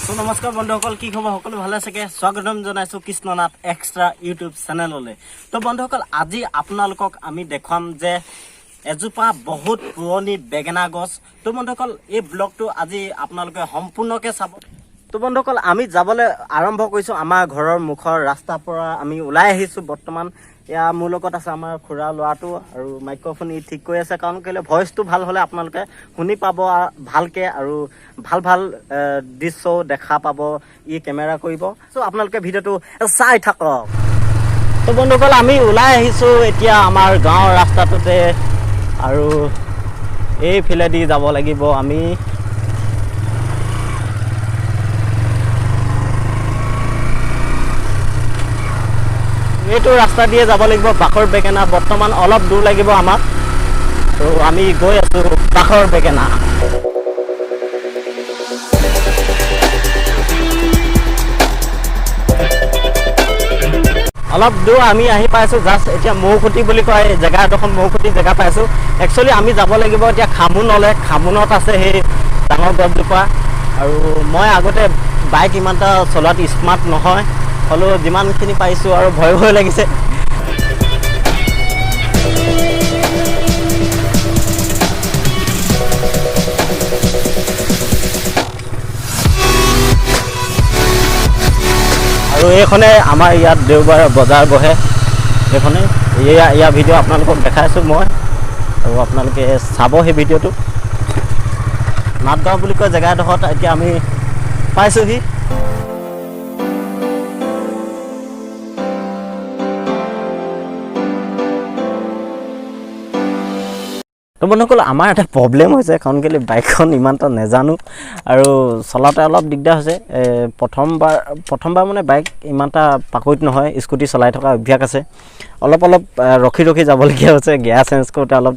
তো নমস্কাৰ বন্ধুসকল, কি খবৰ? সকলো ভালে আছে? স্বাগতম জনাইছোঁ কৃষ্ণনাথ এক্সট্ৰা ইউটিউব চেনেললৈ। তো বন্ধুসকল, আজি আপোনালোকক আমি দেখুৱাম যে এজোপা বহুত পুৰণি বেঙেনা গছ। তো বন্ধুসকল, এই ব্লগটো আজি আপোনালোকে সম্পূৰ্ণকৈ চাব। তো বন্ধুসকল, আমি যাবলৈ আৰম্ভ কৰিছোঁ। আমাৰ ঘৰৰ মুখৰ ৰাস্তাৰ পৰা আমি ওলাই আহিছোঁ। বৰ্তমান এয়া মোৰ লগত আছে আমাৰ খুৰা ল'ৰাটো, আৰু মাইক্ৰফোন ই ঠিক কৰি আছে, কাৰণ কেলৈ ভইচটো ভাল হ'লে আপোনালোকে শুনি পাব ভালকৈ, আৰু ভাল ভাল দৃশ্য দেখা পাব। ই কেমেৰা কৰিব। চ' আপোনালোকে ভিডিঅ'টো চাই থাকক। তো বন্ধুসকল, আমি ওলাই আহিছোঁ এতিয়া আমাৰ গাঁৱৰ ৰাস্তাটোতে, আৰু এইফালেদি যাব লাগিব আমি। এইটো ৰাস্তা দিয়ে যাব লাগিব বাখৰ বেঙেনা। বৰ্তমান অলপ দূৰ লাগিব আমাক, তো আমি গৈ আছোঁ বাখৰ বেঙেনা। অলপ দূৰ আমি আহি পাইছোঁ। জাষ্ট এতিয়া মৌখুটি বুলি কয় জেগা এডোখৰ, মৌখুটি জেগা পাইছোঁ। একচুৱেলি আমি যাব লাগিব এতিয়া খামুনলৈ। খামুনত আছে সেই ডাঙৰ গছজোপা। আৰু মই আগতে বাইক ইমান এটা চলোৱাত স্মাৰ্ট নহয়, হ'লেও যিমানখিনি পাৰিছোঁ আৰু ভয় ভয় লাগিছে। আৰু এইখনে আমাৰ ইয়াত দেওবাৰে বজাৰ বহে। এইখনে ইয়াৰ ভিডিঅ' আপোনালোকক দেখাইছোঁ মই, আৰু আপোনালোকে চাব সেই ভিডিঅ'টো। নাটগাঁও বুলি কয় জেগা এডোখৰত এতিয়া আমি পাইছোঁহি। তো বন্ধুসকল, আমাৰ এটা প্ৰব্লেম হৈছে, কাৰণ কেলৈ বাইকখন ইমান এটা নাজানো আৰু চলাওঁতে অলপ দিগদাৰ হৈছে। প্ৰথমবাৰ মানে বাইক ইমান এটা পাকৈত নহয়, স্কুটি চলাই থকা অভ্যাস আছে। অলপ ৰখি যাবলগীয়া হৈছে, গিয়াৰ চেঞ্জ কৰোঁতে অলপ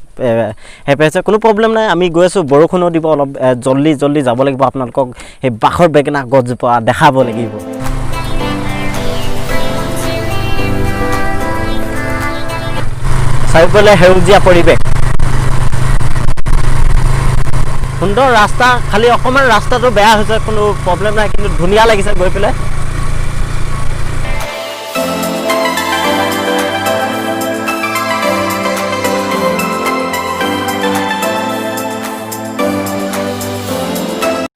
হেঁপাই হৈছে। কোনো প্ৰব্লেম নাই, আমি গৈ আছোঁ। বৰষুণো দিব, অলপ জল্দি যাব লাগিব। আপোনালোকক সেই বাখৰ বেঙেনা গছজোপা দেখাব লাগিব। চাৰিওফালে সেউজীয়া পৰিৱেশ, সুন্দৰ ৰাস্তা। খালি অকণমান ৰাস্তাটো বেয়া হৈছে, কোনো প্ৰব্লেম নাই, কিন্তু ধুনীয়া লাগিছে গৈ পেলাই।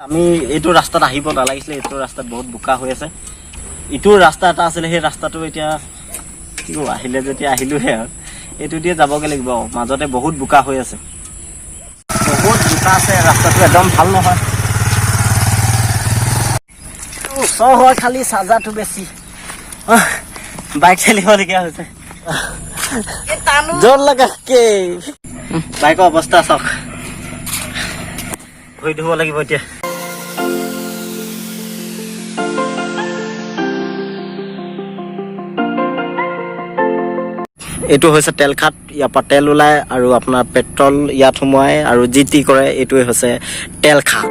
আমি এইটো ৰাস্তাত আহিব নালাগিছিলে, এইটো ৰাস্তাত বহুত বোকা হৈ আছে। ইটো ৰাস্তা এটা আছিলে, সেই ৰাস্তাটো এতিয়া কি আহিলে যেতিয়া আহিলোহে, আৰু এইটো দিয়ে যাবগৈ লাগিব। মাজতে বহুত বোকা হৈ আছে, বহুত বোকা আছে, ৰাস্তাটো একদম ভাল নহয়। ওচৰ হয়, খালি চাৰ্জাৰটো বেছি, বাইক চলিবলগীয়া হৈছে। জোৰ লগা বাইকৰ অৱস্থা চাওক, ভৰি ধুব লাগিব এতিয়া। এইটো হৈছে তেলখাট। ইয়াৰ পৰা তেল ওলায়, আৰু আপোনাৰ পেট্ৰল ইয়াত সোমোৱাই, আৰু যি টি কৰে। এইটোৱে হৈছে তেলখাট।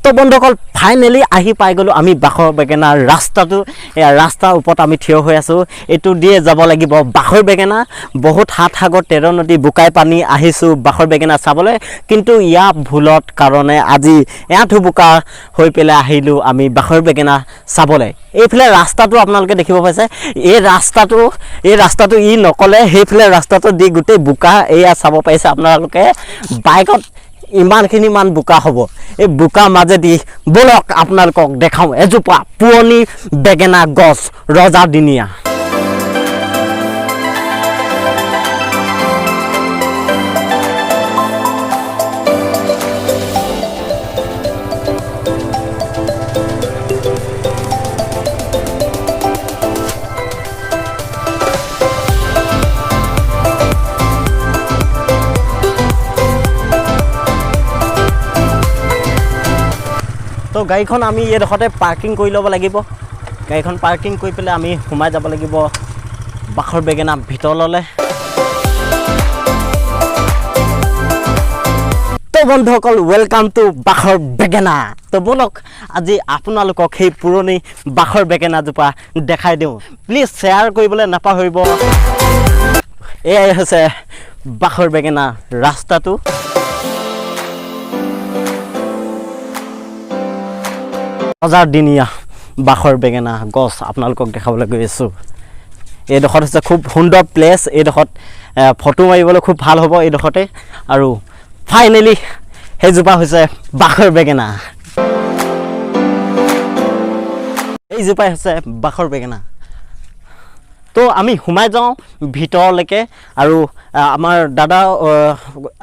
তো বন্ধুসকল, ফাইনেলি আহি পাই গ'লোঁ আমি বাখৰ বেঙেনাৰ ৰাস্তাটো। এয়া ৰাস্তাৰ ওপৰত আমি থিয় হৈ আছোঁ। এইটো দিয়ে যাব লাগিব বাখৰ বেঙেনা। বহুত হাত সাগৰ 13 নদী বোকাই পানী আহিছোঁ বাখৰ বেঙেনা চাবলৈ, কিন্তু ইয়াৰ ভুলত কাৰণে আজি এআঁঠু বোকা হৈ পেলাই আহিলোঁ আমি বাখৰ বেঙেনা চাবলৈ। এইফালে ৰাস্তাটো আপোনালোকে দেখিব পাইছে। এই ৰাস্তাটো ই নকলে, সেইফালে ৰাস্তাটো দি গোটেই বোকা। এয়া চাব পাৰিছে আপোনালোকে, বাইকত ইমান বোকা হ'ব। এই বোকাৰ মাজেদি বলক আপোনালোকক দেখাওঁ এজোপা পুৰণি বেঙেনা গছ, ৰজাদিনীয়া। তো গাড়ীখন আমি এইডোখৰতে পাৰ্কিং কৰি ল'ব লাগিব। গাড়ীখন পাৰ্কিং কৰি পেলাই আমি সোমাই যাব লাগিব বাখৰ বেঙেনা ভিতৰলৈ। তো বন্ধুসকল ওয়েলকাম টু বাখৰ বেগেনা। তো বলক আজি আপোনালোকক সেই পুৰণি বাখৰ বেগেনাজোপা দেখাই দিওঁ। প্লিজ শ্বেয়াৰ কৰিবলৈ নাপাহৰিব। এয়াই হৈছে বাখৰ বেগেনা ৰাস্তাটো। দিনীয়া বাখৰ বেগেনা গছ আপোনালোকক দেখাবলৈ গৈ আছোঁ। এইডোখৰত হৈছে খুব সুন্দৰ প্লেচ। এইডোখৰত ফটো মাৰিবলৈ খুব ভাল হ'ব এইডোখৰতে। আৰু ফাইনেলি সেইজোপা হৈছে বাখৰ বেগেনা। এইজোপাই হৈছে বাখৰ বেগেনা। তো আমি সোমাই যাওঁ ভিতৰলৈকে আৰু আমাৰ দাদা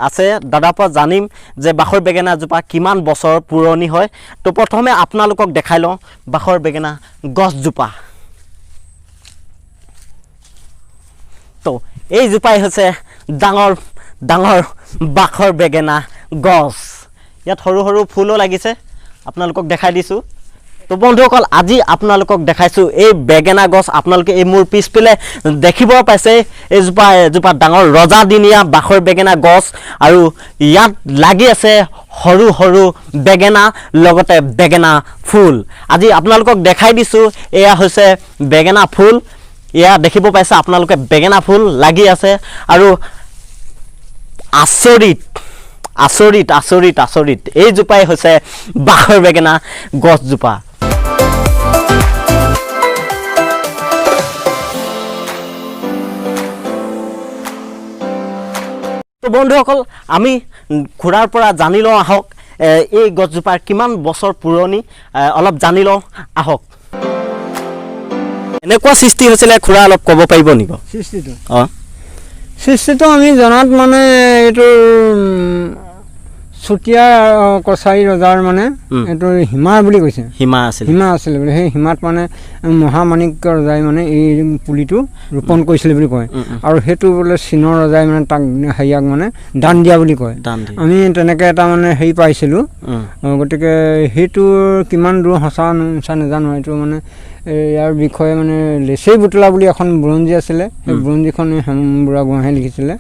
আছে, দাদাৰ পৰা জানিম যে বাখৰ বেগেনাজোপা কিমান বছৰ পুৰণি হয়। তো প্ৰথমে আপোনালোকক দেখাই লওঁ বাখৰ বেগেনা গছজোপা। তো এইজোপাই হৈছে ডাঙৰ ডাঙৰ বাখৰ বেগেনা গছ। ইয়াত সৰু সৰু ফুলো লাগিছে, আপোনালোকক দেখাই দিছোঁ। তো বন্ধুসকল আজি আপোনালোকক দেখাইছোঁ এই বেগেনা গছ। আপোনালোকে এই মোৰ পিছফালে দেখিব পাইছে এজোপা ডাঙৰ ৰজাদিনীয়া বাখৰ বেগেনা গছ। আৰু ইয়াত লাগি আছে সৰু সৰু বেগেনা, লগতে বেগেনা ফুল। আজি আপোনালোকক দেখাই দিছোঁ এয়া হৈছে বেগেনা ফুল। এয়া দেখিব পাইছে আপোনালোকে বেগেনা ফুল লাগি আছে। আৰু আচৰিত আচৰিত আচৰিত আচৰিত এইজোপাই হৈছে বাখৰ বেগেনা গছজোপা। তো বন্ধুসকল আমি খুৰাৰ পৰা জানি লওঁ আহক এই গছজোপাৰ কিমান বছৰ পুৰণি অলপ জানি লওঁ আহক। এনেকুৱা সৃষ্টি হৈছিলে খুৰা অলপ ক'ব পাৰিব নেকি? সৃষ্টিটো আমি জনাত মানে এইটো চুতীয়া কছাৰী ৰজাৰ মানে এইটো হিমা বুলি কৈছে। হিমা আছিলে বোলে। সেই হিমাত মানে মহামাণিক্য ৰজাই মানে এই পুলিটো ৰোপণ কৰিছিলে বুলি কয়। আৰু সেইটো বোলে চীনৰ ৰজাই মানে তাক হেৰিয়াক মানে দান দিয়া বুলি কয়। আমি তেনেকৈ এটা মানে হেৰি পাইছিলোঁ। গতিকে সেইটো কিমান দূৰ সঁচা মিছা নাজানো। এইটো মানে ইয়াৰ বিষয়ে মানে লেচেই বুটলা বুলি এখন বুৰঞ্জী আছিলে। সেই বুৰঞ্জীখন হেম বুঢ়া গোহাঁয়ে লিখিছিলে।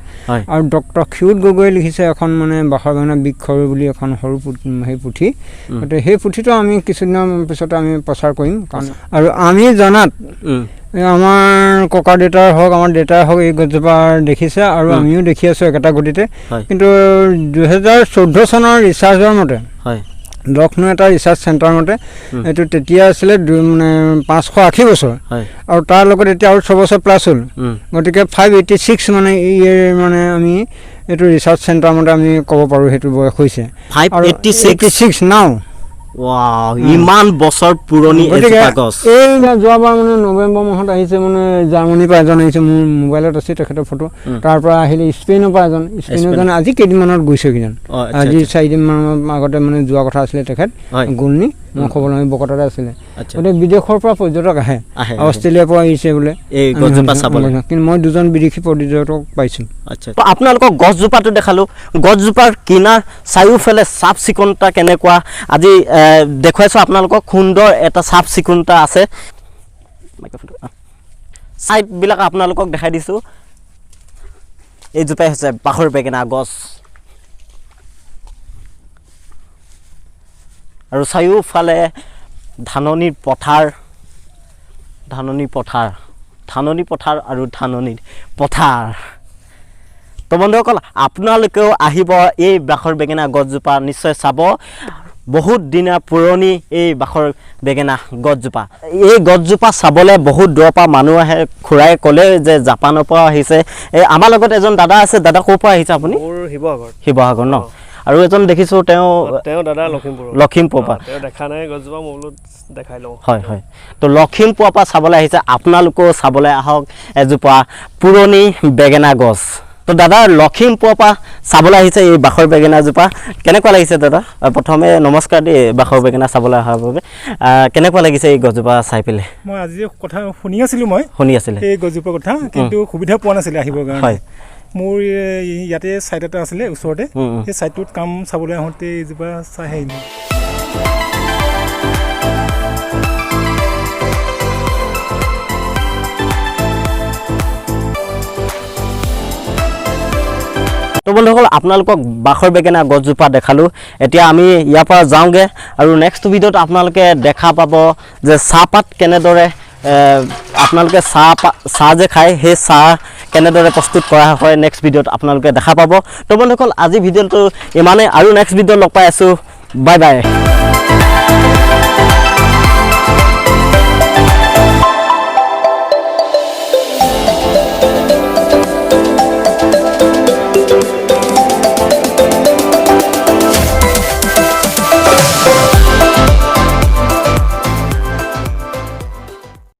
আৰু ডক্টৰ ক্ষিৰোদ গগৈয়ে লিখিছে এখন মানে বাখৰ বেগেনা বৃক্ষ বুলি এখন সৰু সেই পুথি। গতিকে সেই পুথিটো আমি কিছুদিনৰ পিছতে আমি প্ৰচাৰ কৰিম। কাৰণ আৰু আমি জনাত আমাৰ ককা দেউতাৰ হওক আমাৰ দেউতাই হওক এই গছজোপা দেখিছে আৰু আমিও দেখি আছোঁ একেটা গতিতে। কিন্তু 2014 চনৰ ৰিচাৰ্চৰ মতে লক্ষ্ণৌ এটা ৰিচাৰ্চ চেণ্টাৰ মতে এইটো তেতিয়া আছিলে মানে 580 বছৰ। আৰু তাৰ লগত এতিয়া আৰু 6 বছৰ প্লাছ হ'ল। গতিকে 586 মানে মানে আমি এইটো ৰিচাৰ্চ চেণ্টাৰ মতে আমি ক'ব পাৰোঁ সেইটো বয়স হৈছে 586 নাও। ইমান বছৰ পুৰণি গছ। এই যোৱাবাৰ মানে নৱেম্বৰ মাহত আহিছে মানে জাৰ্মানীৰ পৰা এজন আহিছে, মোৰ মোবাইলত আছে তেখেতৰ ফটো। তাৰ পৰা আহিলে স্পেইনৰ পৰা এজন আজি কেইদিনমানত গৈছে কিজান, আজি 4 দিন মানৰ আগতে মানে যোৱা কথা আছিলে তেখেত গ'লনি। মই খবৰ লৈ বকতাতে আছিলে। গতিকে বিদেশৰ পৰা পৰ্যটক আহে, অষ্ট্ৰেলিয়াৰ পৰা আহিছে বোলে এই গছজোপা চাবলৈ। কিন্তু মই 2জন বিদেশী পৰ্যটক পাইছোঁ। আপোনালোকক গছজোপাটো দেখালোঁ। গছজোপাৰ কিনাৰ চাৰিওফালে চাফ চিকুণতা কেনেকুৱা আজি দেখুৱাইছোঁ আপোনালোকক। সুন্দৰ এটা চাফ চিকুণতা আছে। ছাইডবিলাক আপোনালোকক দেখাই দিছোঁ। এইজোপাই হৈছে বাখৰ বেগেনা গছ। আৰু চাৰিওফালে ধাননিৰ পথাৰ আৰু ধাননিৰ পথাৰ। তো বন্ধুসকল আপোনালোকেও আহিব এই বাখৰ বেগেনা গছজোপা নিশ্চয় চাব। বহুত দিনৰ পুৰণি এই বাখৰ বেগেনা গছজোপা। এই গছজোপা চাবলৈ বহুত দূৰৰ পৰা মানুহ আহে। খুৰাই ক'লে যে জাপানৰ পৰা আহিছে। এই আমাৰ লগত এজন দাদা আছে। দাদা ক'ৰ পৰা আহিছে আপুনি? শিৱসাগৰ ন? আৰু এজন দেখিছোঁ তেওঁ দাদা লখিমপুৰৰ পৰা। দেখা নাই গছজোপা, মই বোলো দেখাই লওঁ। হয় হয়। তো লখিমপুৰৰ পৰা চাবলৈ আহিছে। আপোনালোকেও চাবলৈ আহক এজোপা পুৰণি বেগেনা গছ। তো দাদা লখিমপুৰৰ পৰা চাবলৈ আহিছে এই বাখৰ বেগেনাজোপা। কেনেকুৱা লাগিছে দাদা? প্ৰথমে নমস্কাৰ দেই বাখৰ বেগেনা চাবলৈ অহাৰ বাবে। কেনেকুৱা লাগিছে এই গছজোপা চাই পেলাই? মই আজি কথা শুনি আছিলোঁ এই গছজোপাৰ কথা, কিন্তু সুবিধা পোৱা নাছিলে আহিবৰ কাৰণে। মোৰ ইয়াতে ছাইট এটা আছিলে ওচৰতে, সেই ছাইটটোত কাম চাবলৈ আহোঁতে এইজোপা চাই আহিলোঁ। তো বন্ধুসকল আপোনালোকক বাখৰ বেঙেনা গছজোপা দেখালোঁ এতিয়া আমি ইয়াৰ পৰা যাওঁগৈ আৰু নেক্সট ভিডিঅ'ত আপোনালোকে দেখা পাব যে চাহপাত কেনেদৰে আপোনালোকে চাহ যে খায় সেই চাহ কেনেদৰে প্ৰস্তুত কৰা হয় নেক্সট ভিডিঅ'ত আপোনালোকে দেখা পাব তো বন্ধুসকল আজি ভিডিঅ'টো ইমানে আৰু নেক্সট ভিডিঅ'ত লগ পাই আছোঁ বাই বাই